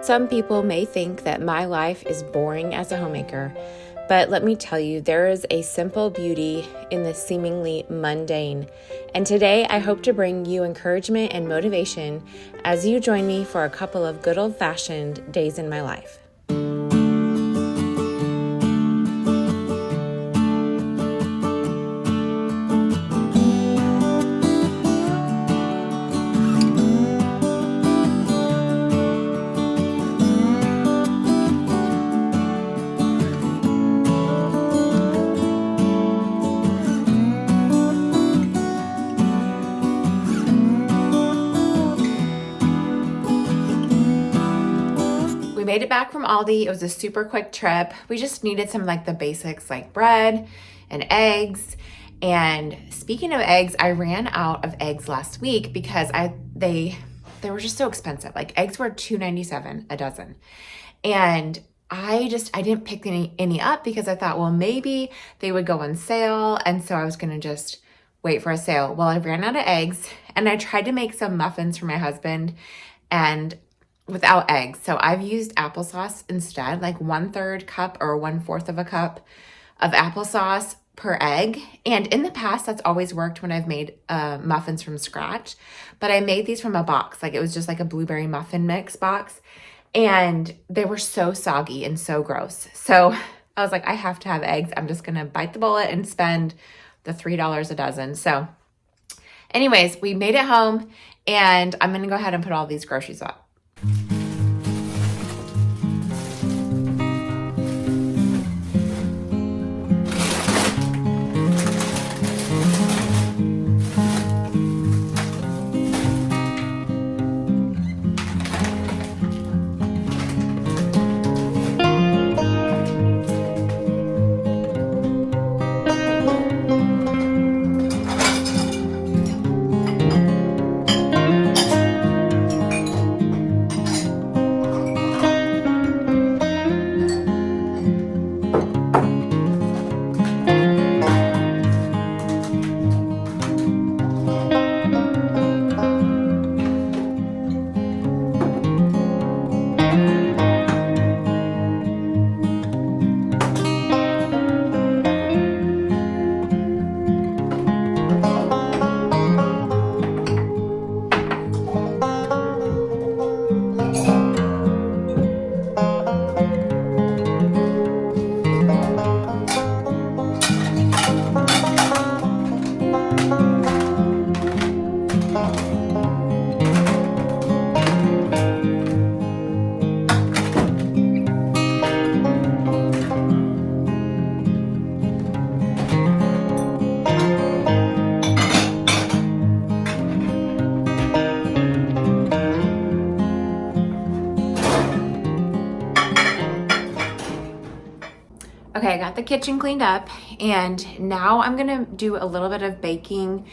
Some people may think that my life is boring as a homemaker, but let me tell you, there is a simple beauty in the seemingly mundane. And today I hope to bring you encouragement and motivation as you join me for a couple of good old-fashioned days in my life. We made it back from Aldi. It was a super quick trip. We just needed some the basics like bread and eggs. And speaking of eggs, I ran out of eggs last week because they were just so expensive. Eggs were $2.97 a dozen. And I didn't pick any up because I thought, well, maybe they would go on sale. And so I was going to just wait for a sale. Well, I ran out of eggs and I tried to make some muffins for my husband and without eggs. So I've used applesauce instead, 1/3 cup or 1/4 of a cup of applesauce per egg. And in the past, that's always worked when I've made muffins from scratch. But I made these from a box. It was just a blueberry muffin mix box. And they were so soggy and so gross. So I was like, I have to have eggs. I'm just going to bite the bullet and spend the $3 a dozen. So anyways, we made it home and I'm going to go ahead and put all these groceries up. Okay, I got the kitchen cleaned up and now I'm gonna do a little bit of baking,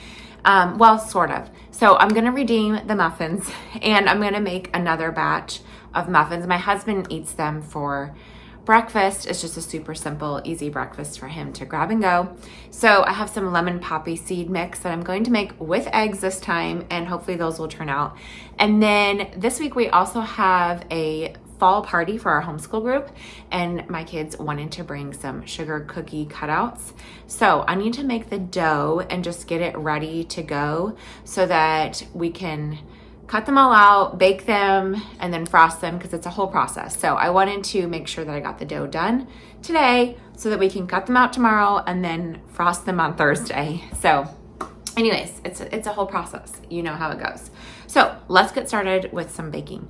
well, sort of. So I'm gonna redeem the muffins and I'm gonna make another batch of muffins. My husband eats them for breakfast. It's just a super simple, easy breakfast for him to grab and go. So I have some lemon poppy seed mix that I'm going to make with eggs this time and hopefully those will turn out. And then this week we also have a fall party for our homeschool group and my kids wanted to bring some sugar cookie cutouts. So I need to make the dough and just get it ready to go so that we can cut them all out, bake them, and then frost them because it's a whole process. So I wanted to make sure that I got the dough done today so that we can cut them out tomorrow and then frost them on Thursday. So anyways, it's a whole process. You know how it goes. So let's get started with some baking.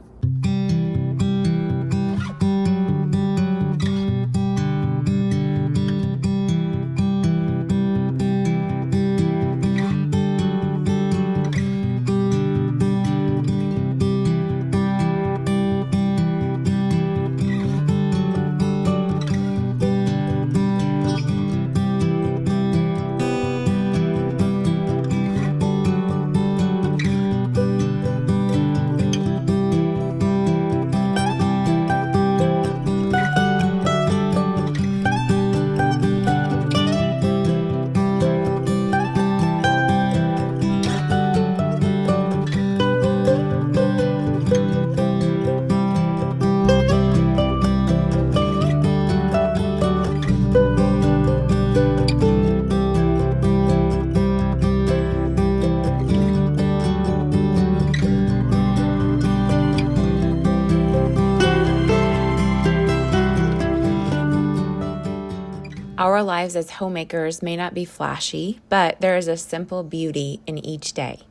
Our lives as homemakers may not be flashy, but there is a simple beauty in each day.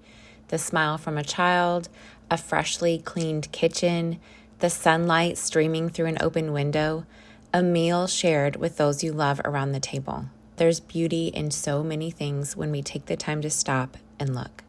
The smile from a child, a freshly cleaned kitchen, the sunlight streaming through an open window, a meal shared with those you love around the table. There's beauty in so many things when we take the time to stop and look.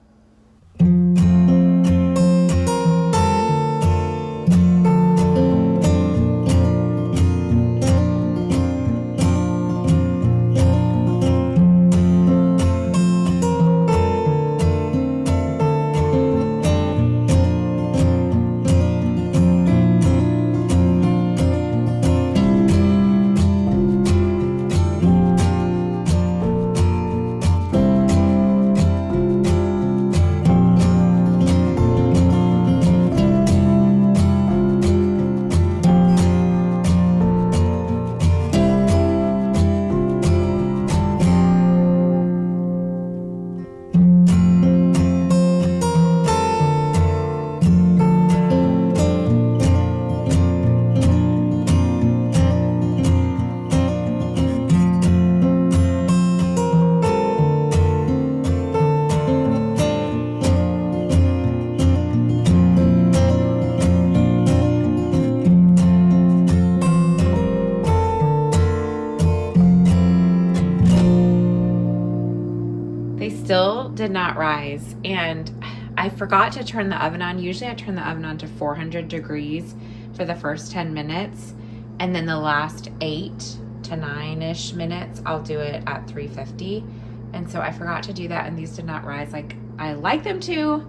Still did not rise, and I forgot to turn the oven on. Usually I turn the oven on to 400 degrees for the first 10 minutes, and then the last 8 to 9-ish minutes I'll do it at 350. And so I forgot to do that, and these did not rise like I like them to,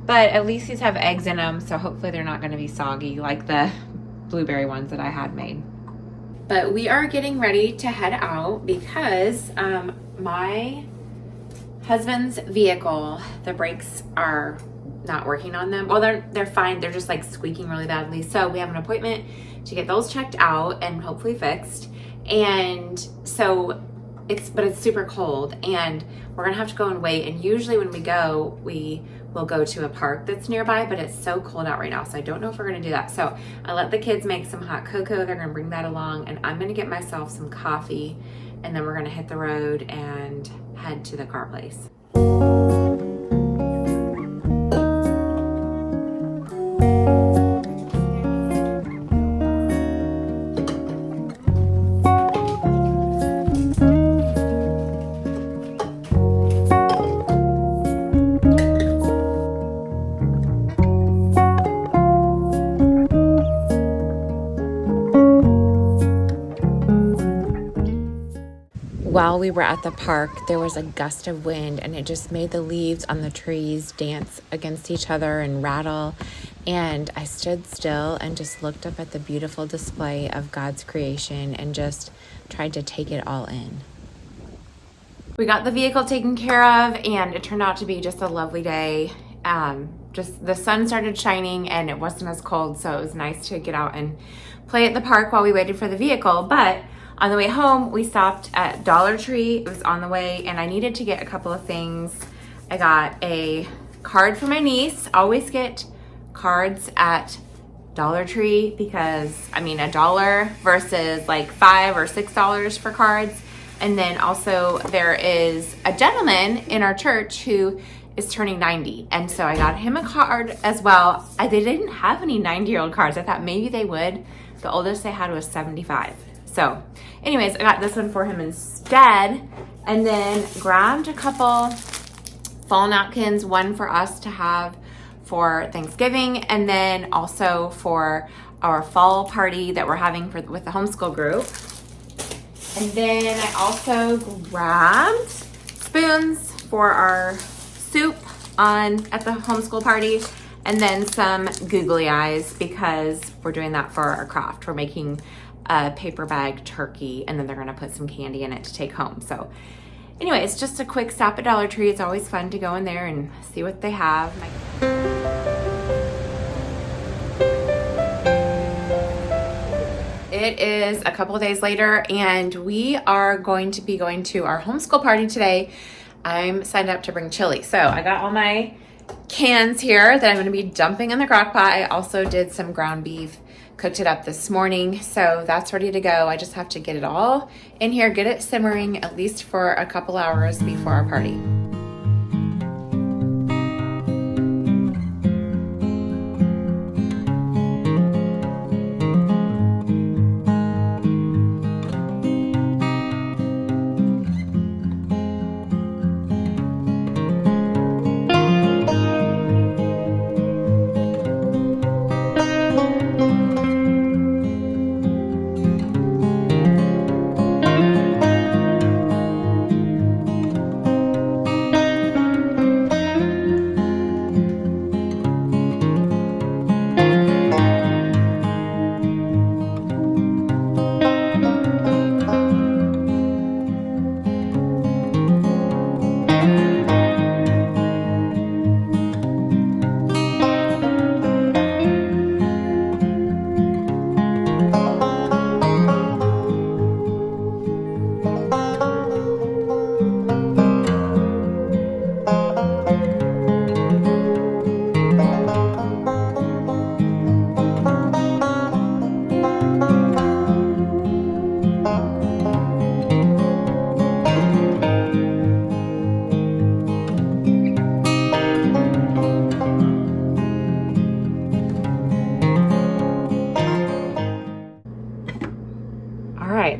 but at least these have eggs in them, so hopefully they're not going to be soggy like the blueberry ones that I had made. But we are getting ready to head out because my husband's vehicle, the brakes are not working on them. Well, they're fine. They're just like squeaking really badly. So we have an appointment to get those checked out and hopefully fixed. And so it's super cold, and we're gonna have to go and wait. And usually when we go, we will go to a park that's nearby, but it's so cold out right now, so I don't know if we're gonna do that. So I let the kids make some hot cocoa. They're gonna bring that along, and I'm gonna get myself some coffee, and then we're gonna hit the road and head to the car place. While we were at the park, there was a gust of wind, and it just made the leaves on the trees dance against each other and rattle. And I stood still and just looked up at the beautiful display of God's creation and just tried to take it all in. We got the vehicle taken care of, and it turned out to be just a lovely day. Just the sun started shining, and it wasn't as cold, so it was nice to get out and play at the park while we waited for the vehicle. But on the way home, we stopped at Dollar Tree. It was on the way, and I needed to get a couple of things. I got a card for my niece. Always get cards at Dollar Tree because, I mean, $1 versus like $5 or $6 for cards. And then also there is a gentleman in our church who is turning 90. And so I got him a card as well. They didn't have any 90-year-old cards. I thought maybe they would. The oldest they had was 75. So anyways, I got this one for him instead, and then grabbed a couple fall napkins, one for us to have for Thanksgiving, and then also for our fall party that we're having with the homeschool group. And then I also grabbed spoons for our soup at the homeschool party, and then some googly eyes because we're doing that for our craft. We're making a paper bag turkey, and then they're gonna put some candy in it to take home. So anyway, it's just a quick stop at Dollar Tree. It's always fun to go in there and see what they have. It is a couple of days later, and we are going to be going to our homeschool party today. I'm signed up to bring chili. So I got all my cans here that I'm gonna be dumping in the crock pot. I also did some ground beef Cooked it up this morning, so that's ready to go. I just have to get it all in here, get it simmering at least for a couple hours before our party.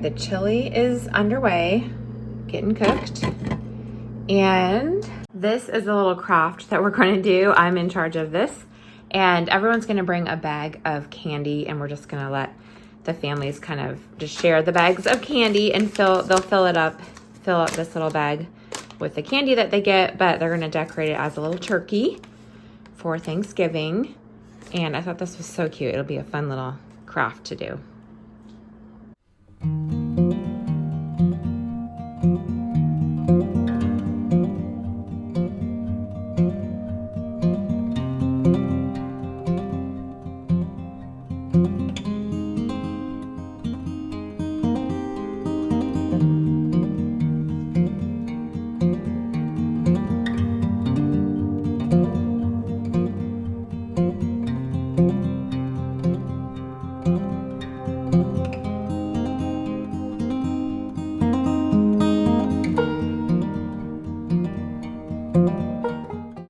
The chili is underway, getting cooked. And this is a little craft that we're going to do. I'm in charge of this. And everyone's going to bring a bag of candy, and we're just going to let the families kind of just share the bags of candy, and they'll fill up this little bag with the candy that they get, but they're going to decorate it as a little turkey for Thanksgiving. And I thought this was so cute. It'll be a fun little craft to do.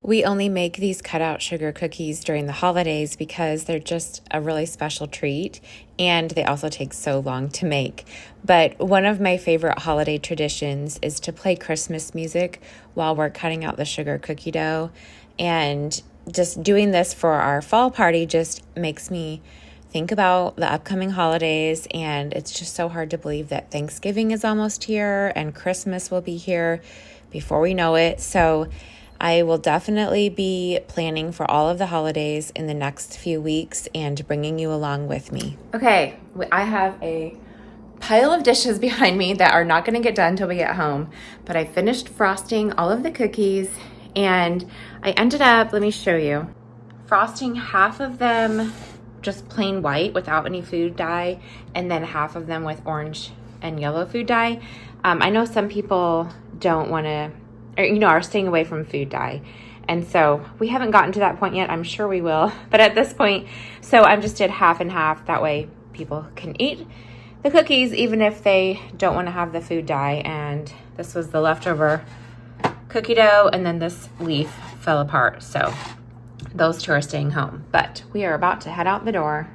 We only make these cutout sugar cookies during the holidays because they're just a really special treat, and they also take so long to make. But one of my favorite holiday traditions is to play Christmas music while we're cutting out the sugar cookie dough. And just doing this for our fall party just makes me think about the upcoming holidays, and it's just so hard to believe that Thanksgiving is almost here and Christmas will be here before we know it. So I will definitely be planning for all of the holidays in the next few weeks and bringing you along with me. Okay, I have a pile of dishes behind me that are not going to get done until we get home, but I finished frosting all of the cookies, and I ended up, let me show you, frosting half of them just plain white without any food dye, and then half of them with orange and yellow food dye. I know some people don't want to, or, are staying away from food dye. And so we haven't gotten to that point yet. I'm sure we will. But at this point, so I just did half and half. That way people can eat the cookies even if they don't want to have the food dye. And this was the leftover cookie dough. And then this leaf fell apart. So those two are staying home. But we are about to head out the door.